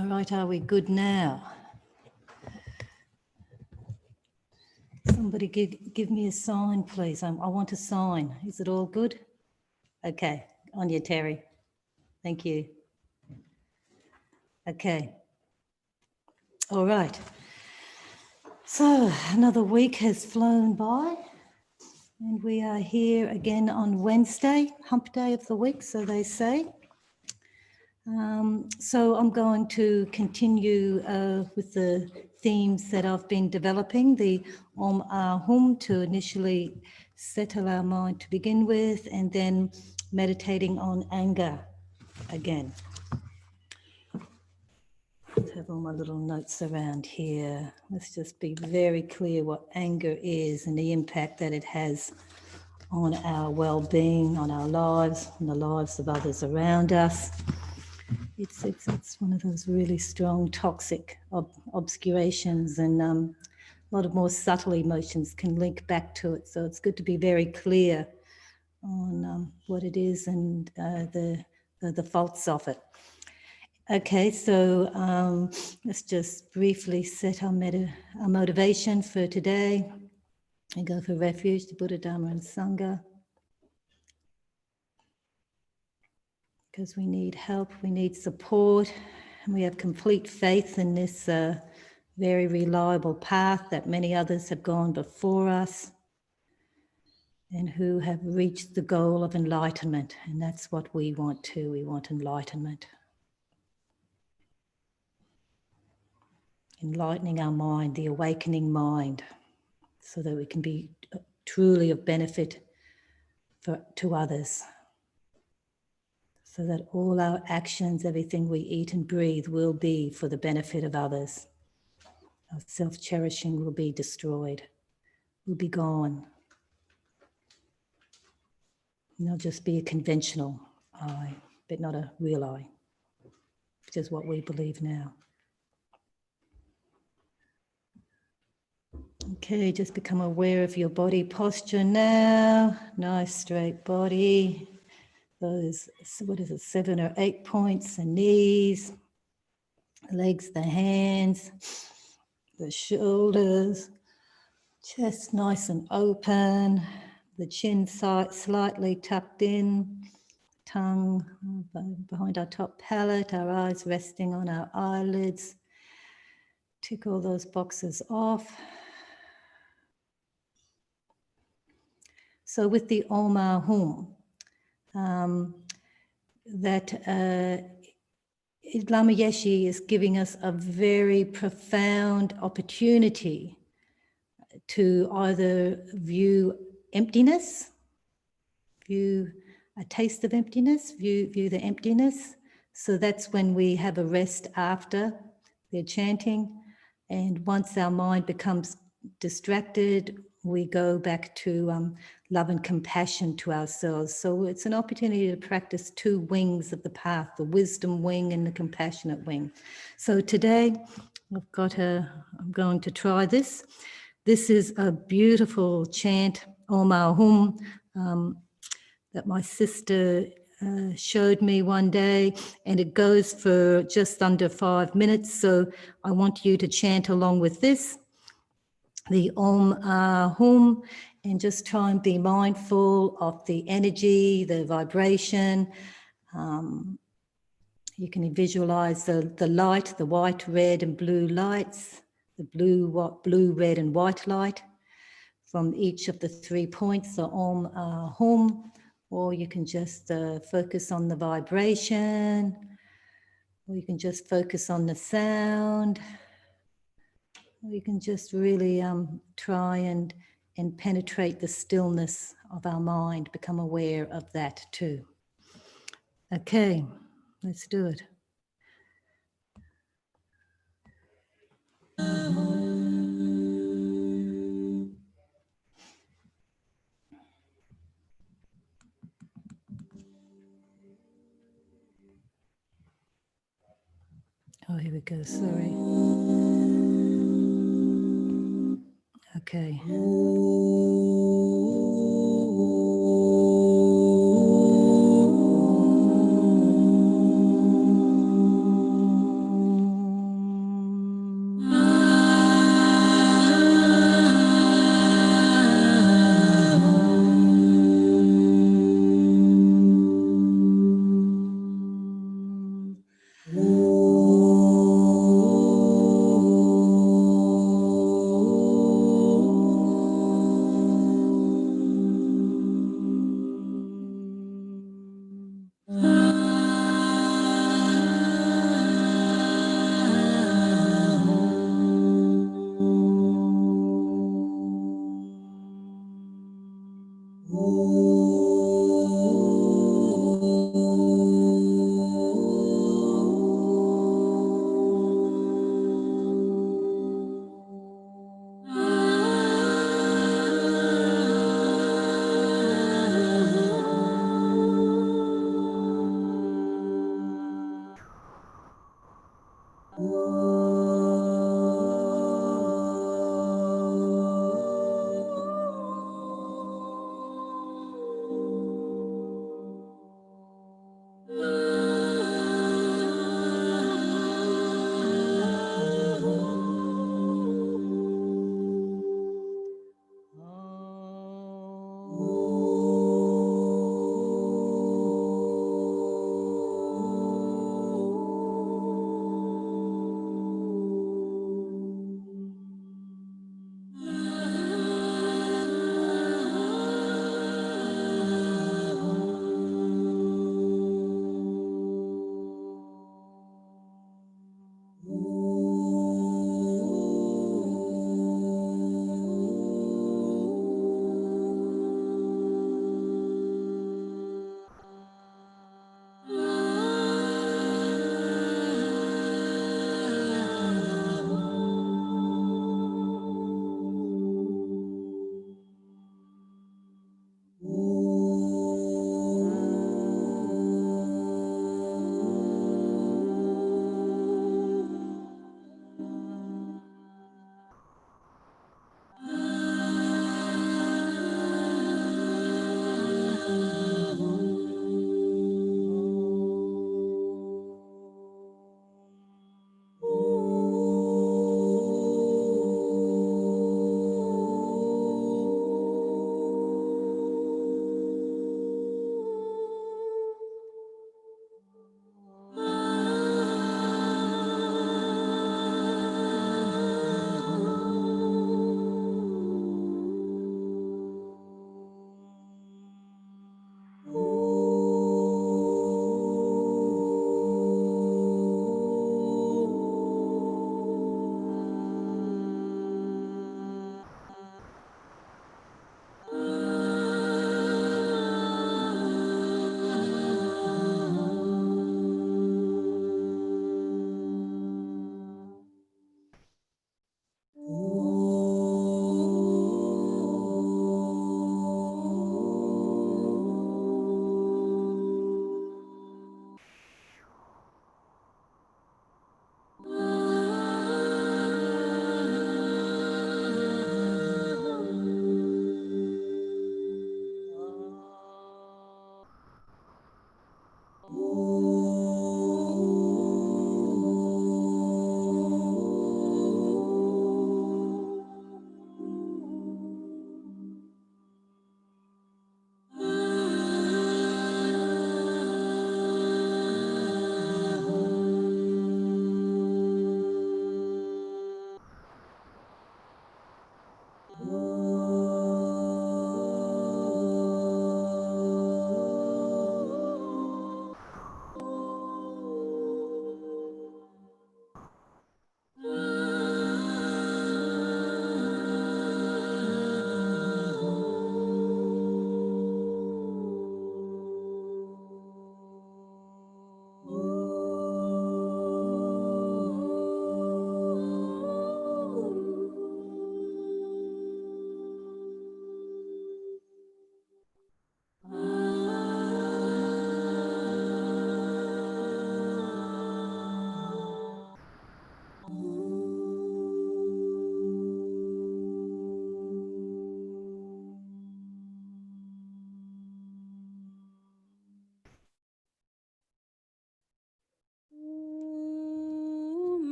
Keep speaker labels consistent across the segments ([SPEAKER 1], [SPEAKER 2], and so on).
[SPEAKER 1] All right, are we good now? Somebody give me a sign, please. I want a sign. Is it all good? Okay, on you, Terry. Thank you. Okay. All right. So another week has flown by and we are here again on Wednesday, hump day of the week, so they say. So I'm going to continue with the themes that I've been developing, the Om Ah Hum to initially settle our mind to begin with, and then meditating on anger again. Let's have all my little notes around here. Let's just be very clear what anger is and the impact that it has on our well-being, on our lives, on the lives of others around us. It's one of those really strong toxic obscurations, and a lot of more subtle emotions can link back to it. So it's good to be very clear on what it is and the faults of it. Okay, so let's just briefly set our motivation for today and go for refuge to Buddha, Dharma and Sangha. Because we need help, we need support, and we have complete faith in this very reliable path that many others have gone before us and who have reached the goal of enlightenment. And that's what we want too. We want enlightenment. Enlightening our mind, the awakening mind, so that we can be truly of benefit to others. So that all our actions, everything we eat and breathe will be for the benefit of others. Our self-cherishing will be destroyed, will be gone. And it'll just be a conventional I, but not a real I, which is what we believe now. Okay, just become aware of your body posture now. Nice straight body. Those, 7 or 8 points, the knees, the legs, the hands, the shoulders, chest nice and open, the chin slightly tucked in, tongue behind our top palate, our eyes resting on our eyelids. Tick all those boxes off. So with the Om Ah Hum, that Lama Yeshe is giving us a very profound opportunity to either view emptiness, view a taste of emptiness, view the emptiness. So that's when we have a rest after the chanting. And once our mind becomes distracted, we go back to love and compassion to ourselves. So it's an opportunity to practice 2 wings of the path, the wisdom wing and the compassionate wing. So today I'm going to try this. This is a beautiful chant, Om Ah Hum, that my sister showed me one day, and it goes for just under 5 minutes. So I want you to chant along with this, the Om Ah Hum, and just try and be mindful of the energy, the vibration. You can visualize the light, the white, red and blue lights, the blue, red and white light from each of the 3 points, the Om Ah Hum, or you can just focus on the vibration, or you can just focus on the sound, or you can just really try and penetrate the stillness of our mind, become aware of that too. Okay, let's do it. Oh, here we go, sorry. Okay.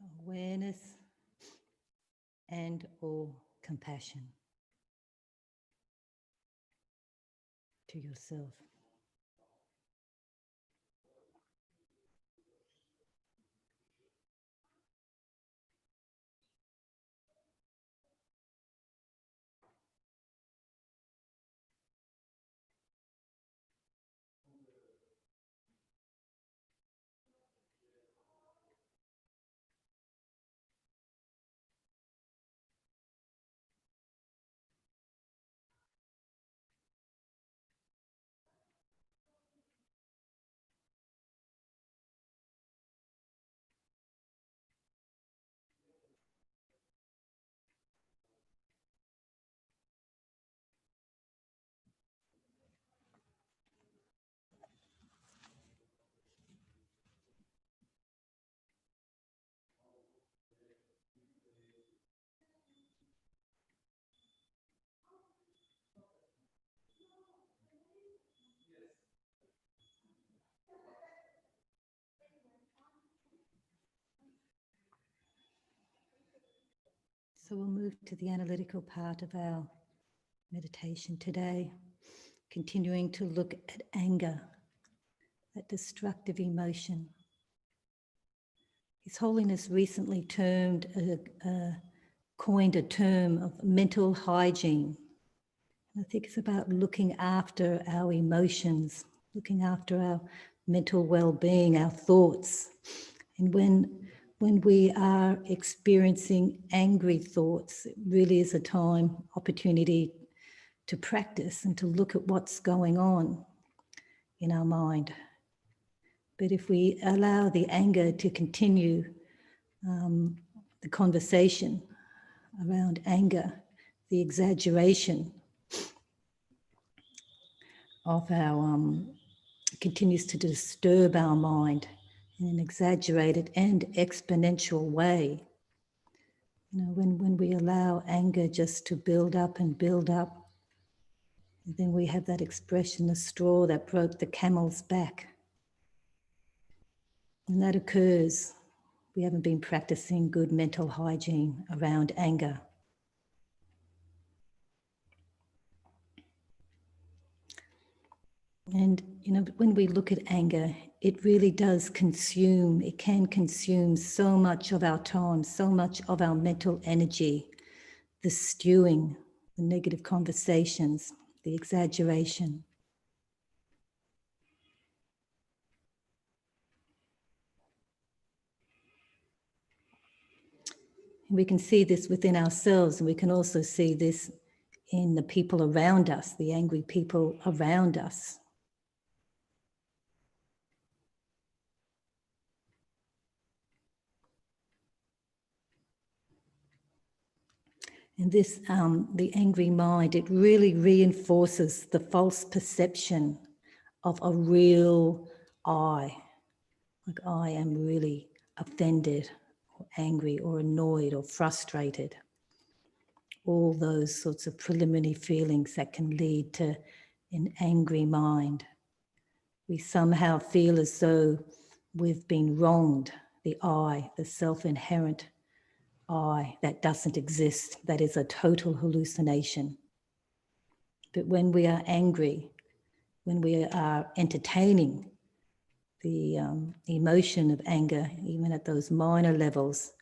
[SPEAKER 1] So awareness and or compassion to yourself. So we'll move to the analytical part of our meditation today, continuing to look at anger, that destructive emotion. His Holiness recently coined a term of mental hygiene. I think it's about looking after our emotions, looking after our mental well-being, our thoughts. And when we are experiencing angry thoughts, it really is a opportunity to practice and to look at what's going on in our mind. But if we allow the anger to continue, the conversation around anger, the exaggeration of our continues to disturb our mind in an exaggerated and exponential way. You know, when we allow anger just to build up, then we have that expression, the straw that broke the camel's back. And that occurs, we haven't been practicing good mental hygiene around anger. And, you know, when we look at anger, it really does consume, it can consume so much of our time, so much of our mental energy, the stewing, the negative conversations, the exaggeration. And we can see this within ourselves, and we can also see this in the people around us, the angry people around us. And this, the angry mind, it really reinforces the false perception of a real I. Like I am really offended or angry or annoyed or frustrated. All those sorts of preliminary feelings that can lead to an angry mind. We somehow feel as though we've been wronged, the I, the self-inherent I that doesn't exist, that is a total hallucination. But when we are angry, when we are entertaining the emotion of anger, even at those minor levels,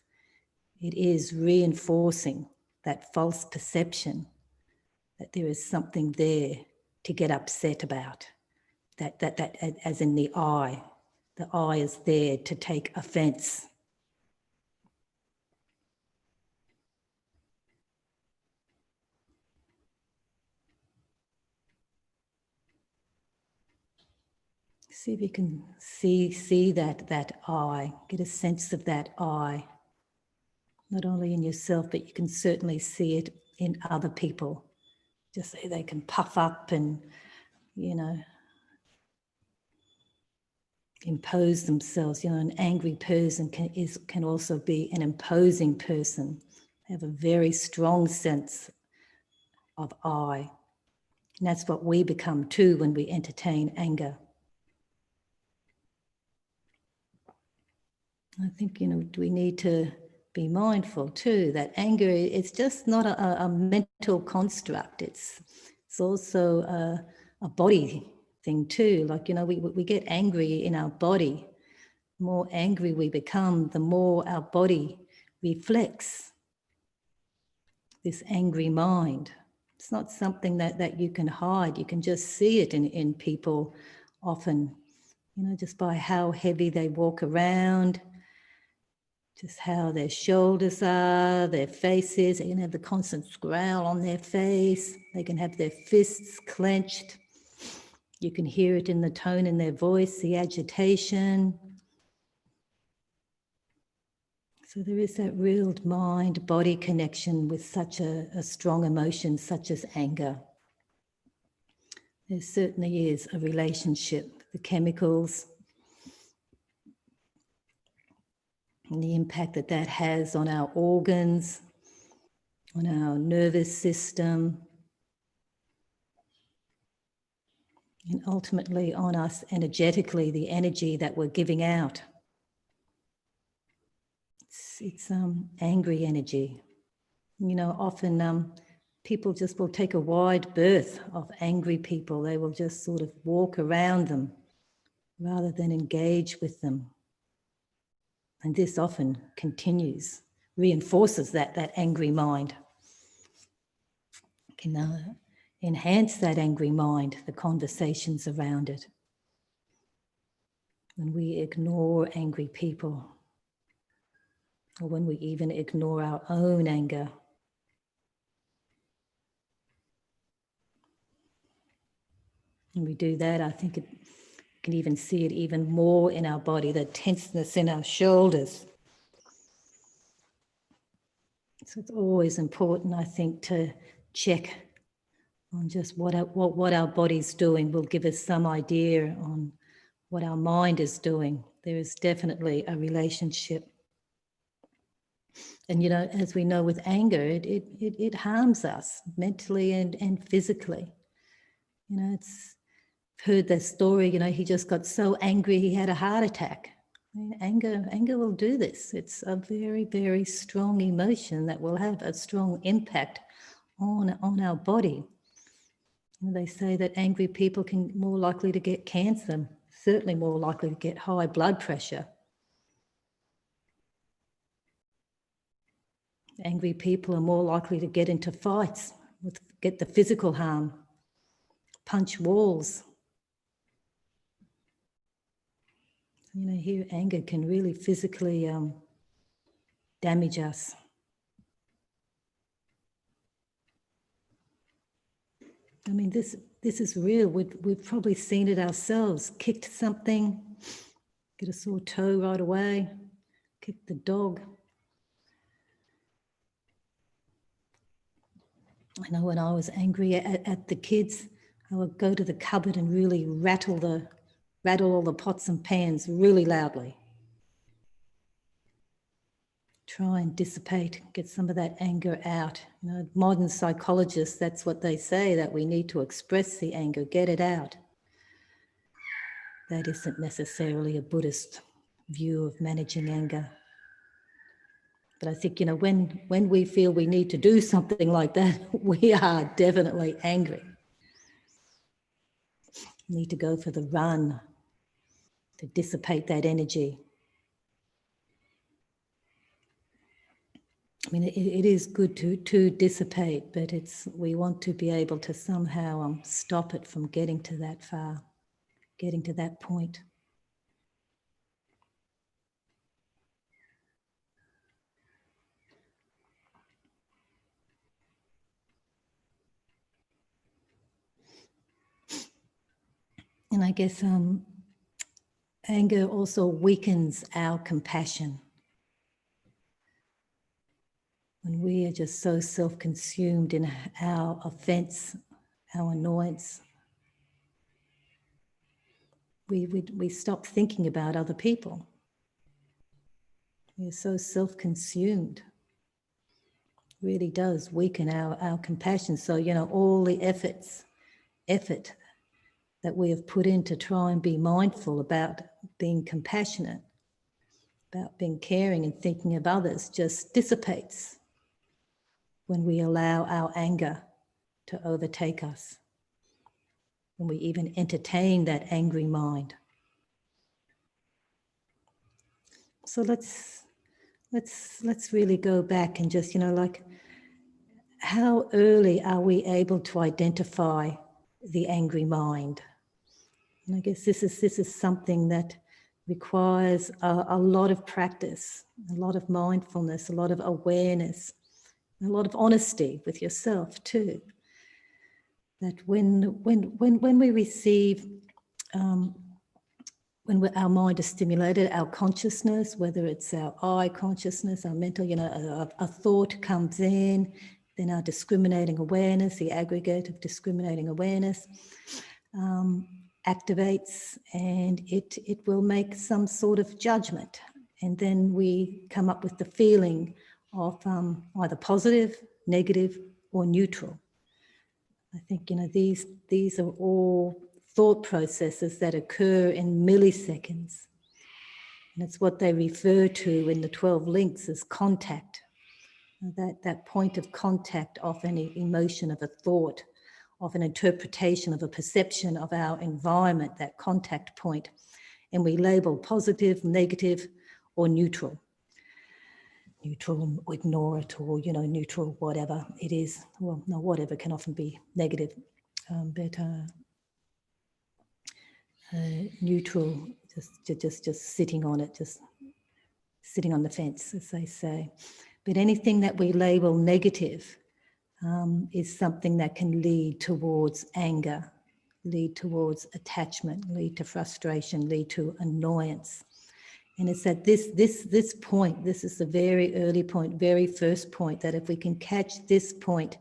[SPEAKER 1] it is reinforcing that false perception that there is something there to get upset about, that as in the I is there to take offense. See if you can see that I, get a sense of that I, not only in yourself, but you can certainly see it in other people. Just so they can puff up and, you know, impose themselves. You know, an angry person can also be an imposing person. They have a very strong sense of I. And that's what we become too when we entertain anger. I think, we need to be mindful too that anger, it's just not a mental construct. It's also a body thing too. Like, we get angry in our body. The more angry we become, the more our body reflects this angry mind. It's not something that you can hide. You can just see it in people often, just by how heavy they walk around, just how their shoulders are, their faces. They can have the constant growl on their face. They can have their fists clenched. You can hear it in the tone in their voice, the agitation. So there is that real mind-body connection with such a strong emotion such as anger. There certainly is a relationship. The chemicals and the impact that has on our organs, on our nervous system, and ultimately on us energetically, the energy that we're giving out. It's angry energy. Often people just will take a wide berth of angry people. They will just sort of walk around them rather than engage with them. And this often continues, reinforces that angry mind. Can enhance that angry mind, the conversations around it. When we ignore angry people, or when we even ignore our own anger. And we do that, I think it can even see it even more in our body, the tenseness in our shoulders. So it's always important, I think, to check on just what our body's doing. Will give us some idea on what our mind is doing. There is definitely a relationship. And, as we know with anger, it harms us mentally and physically. I've heard that story, he just got so angry he had a heart attack. Anger will do this. It's a very, very strong emotion that will have a strong impact on our body. They say that angry people can more likely to get cancer, certainly more likely to get high blood pressure. Angry people are more likely to get into fights, get the physical harm, punch walls. Here anger can really physically damage us. I mean, this is real. We've probably seen it ourselves. Kicked something, get a sore toe right away, kicked the dog. I know when I was angry at the kids, I would go to the cupboard and really rattle all the pots and pans really loudly. Try and dissipate, get some of that anger out. Modern psychologists, that's what they say, that we need to express the anger, get it out. That isn't necessarily a Buddhist view of managing anger. But I think, when we feel we need to do something like that, we are definitely angry. We need to go for the run to dissipate that energy. I mean, it is good to dissipate, but we want to be able to somehow stop it from getting to that far, getting to that point. And I guess anger also weakens our compassion. When we are just so self-consumed in our offense, our annoyance, we stop thinking about other people. We're so self-consumed. It really does weaken our compassion. So, all the effort that we have put in to try and be mindful about being compassionate about being caring and thinking of others just dissipates when we allow our anger to overtake us, when we even entertain that angry mind. So let's really go back and just, like, how early are we able to identify the angry mind? And I guess this is something that requires a lot of practice, a lot of mindfulness, a lot of awareness, a lot of honesty with yourself too. That when we receive, when our mind is stimulated, our consciousness, whether it's our I consciousness, our mental, a thought comes in, then our discriminating awareness, the aggregate of discriminating awareness, activates, and it will make some sort of judgment. And then we come up with the feeling of either positive, negative, or neutral. I think, these are all thought processes that occur in milliseconds. And it's what they refer to in the 12 links as contact. That point of contact of any emotion, of a thought, of an interpretation, of a perception of our environment, that contact point. And we label positive, negative, or neutral. Neutral, ignore it, or, neutral, whatever it is. Well, no, whatever can often be negative, but neutral, just sitting on it, just sitting on the fence, as they say. But anything that we label negative is something that can lead towards anger, lead towards attachment, lead to frustration, lead to annoyance. And it's at this point, this is the very early point, very first point, that if we can catch this point,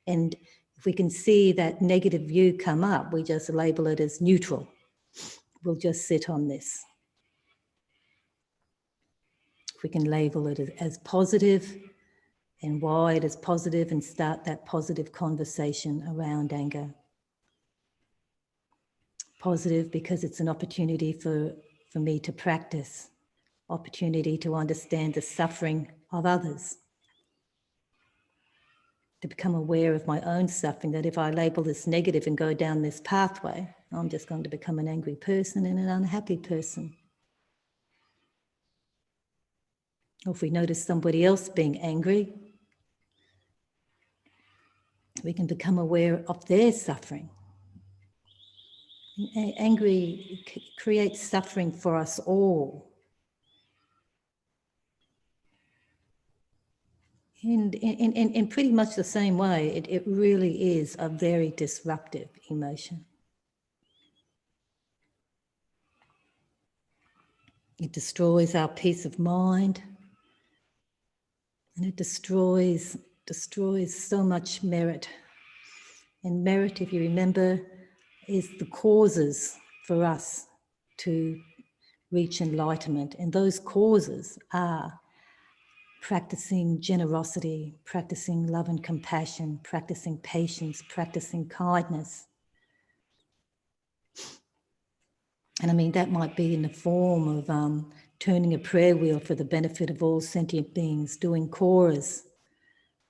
[SPEAKER 1] and if we can see that negative view come up, we just label it as neutral. We'll just sit on this. If we can label it as positive, and why it is positive, and start that positive conversation around anger. Positive because it's an opportunity for me to practice, opportunity to understand the suffering of others, to become aware of my own suffering, that if I label this negative and go down this pathway, I'm just going to become an angry person and an unhappy person. Or if we notice somebody else being angry, we can become aware of their suffering. Angry creates suffering for us all. And in pretty much the same way, it really is a very disruptive emotion. It destroys our peace of mind, and it destroys so much merit. And merit, if you remember, is the causes for us to reach enlightenment. And those causes are practicing generosity, practicing love and compassion, practicing patience, practicing kindness. And I mean, that might be in the form of turning a prayer wheel for the benefit of all sentient beings, doing koras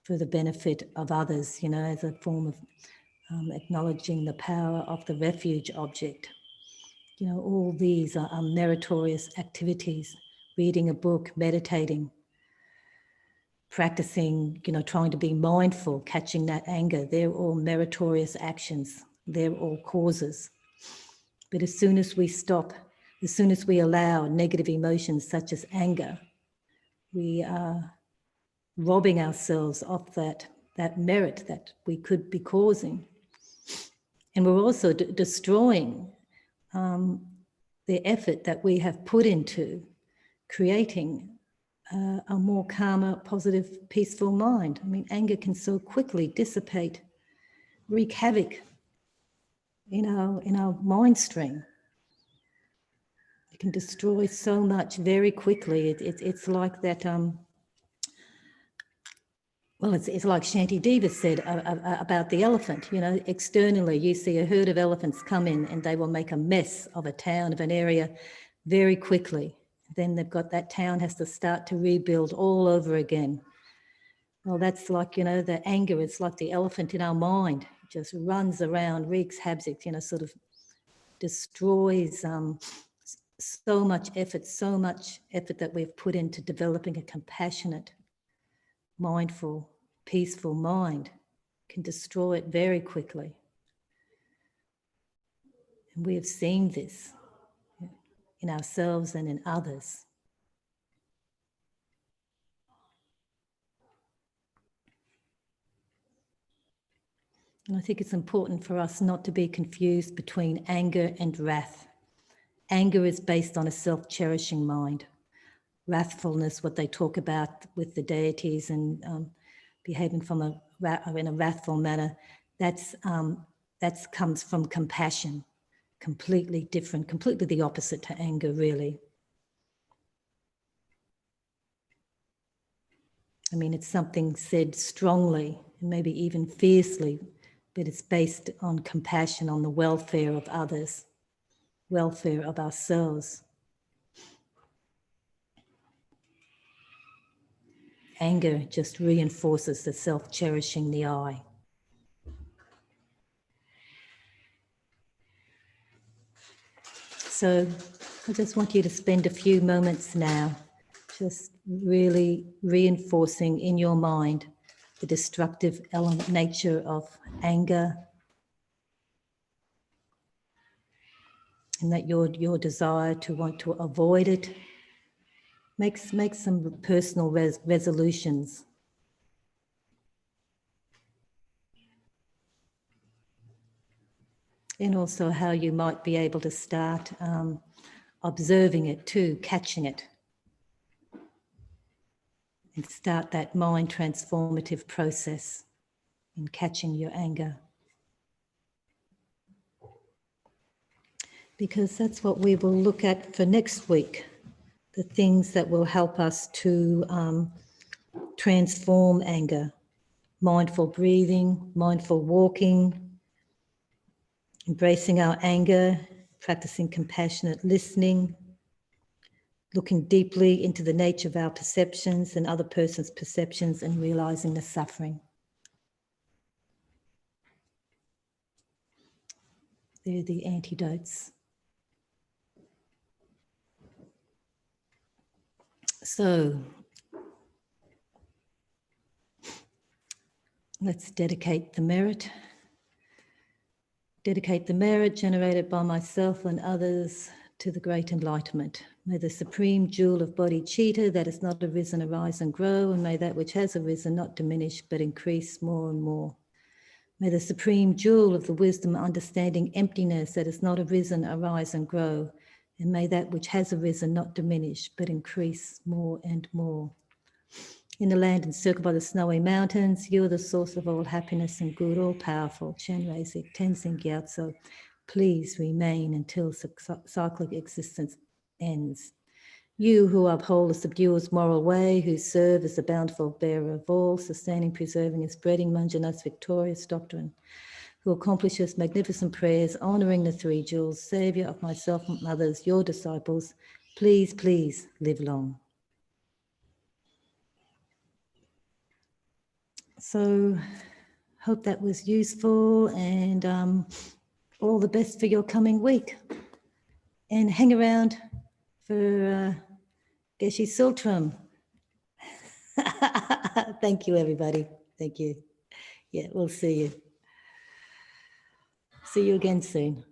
[SPEAKER 1] for the benefit of others, as a form of acknowledging the power of the refuge object. All these are meritorious activities. Reading a book, meditating, practicing, trying to be mindful, catching that anger. They're all meritorious actions. They're all causes. But as soon as we stop, as soon as we allow negative emotions such as anger, we are robbing ourselves of that merit that we could be causing. And we're also destroying the effort that we have put into creating a more calmer, positive, peaceful mind. I mean, anger can so quickly dissipate, wreak havoc in our mind stream. It can destroy so much very quickly. It's like that. Well, it's like Shanti Deva said about the elephant. Externally, you see a herd of elephants come in and they will make a mess of a town, of an area very quickly. Then they've got that town has to start to rebuild all over again. Well, that's like, the anger, it's like the elephant in our mind. It just runs around, wreaks havoc, sort of destroys so much effort that we've put into developing a compassionate, mindful, peaceful mind can destroy it very quickly. And we have seen this in ourselves and in others. And I think it's important for us not to be confused between anger and wrath. Anger is based on a self-cherishing mind. Wrathfulness, what they talk about with the deities and behaving in a wrathful manner, that comes from compassion, completely different, completely the opposite to anger, really. I mean, it's something said strongly, and maybe even fiercely, but it's based on compassion, on the welfare of others, welfare of ourselves. Anger just reinforces the self-cherishing, the I. So I just want you to spend a few moments now just really reinforcing in your mind the destructive nature of anger, and that your desire to want to avoid it. Make some personal resolutions. And also how you might be able to start observing it too, catching it. And start that mind transformative process in catching your anger. Because that's what we will look at for next week, the things that will help us to transform anger. Mindful breathing, mindful walking, embracing our anger, practicing compassionate listening, looking deeply into the nature of our perceptions and other person's perceptions and realizing the suffering. They're the antidotes. So let's dedicate the merit. Dedicate the merit generated by myself and others to the great enlightenment. May the supreme jewel of bodhicitta that has not arisen arise and grow, and may that which has arisen not diminish but increase more and more. May the supreme jewel of the wisdom, understanding emptiness that has not arisen arise and grow, and may that which has arisen not diminish but increase more and more. In the land encircled by the snowy mountains, you are the source of all happiness and good, all-powerful. Chenrezig Tenzin Gyatso, please remain until cyclic existence ends. You who uphold the subduer's moral way, who serve as the bountiful bearer of all, sustaining, preserving, and spreading Manjanath's victorious doctrine, who accomplishes magnificent prayers, honoring the three jewels, Saviour of myself and others, your disciples, please, please live long. So, hope that was useful, and all the best for your coming week. And hang around for Geshe Sultram. Thank you, everybody. Thank you. Yeah, we'll see you. See you again soon.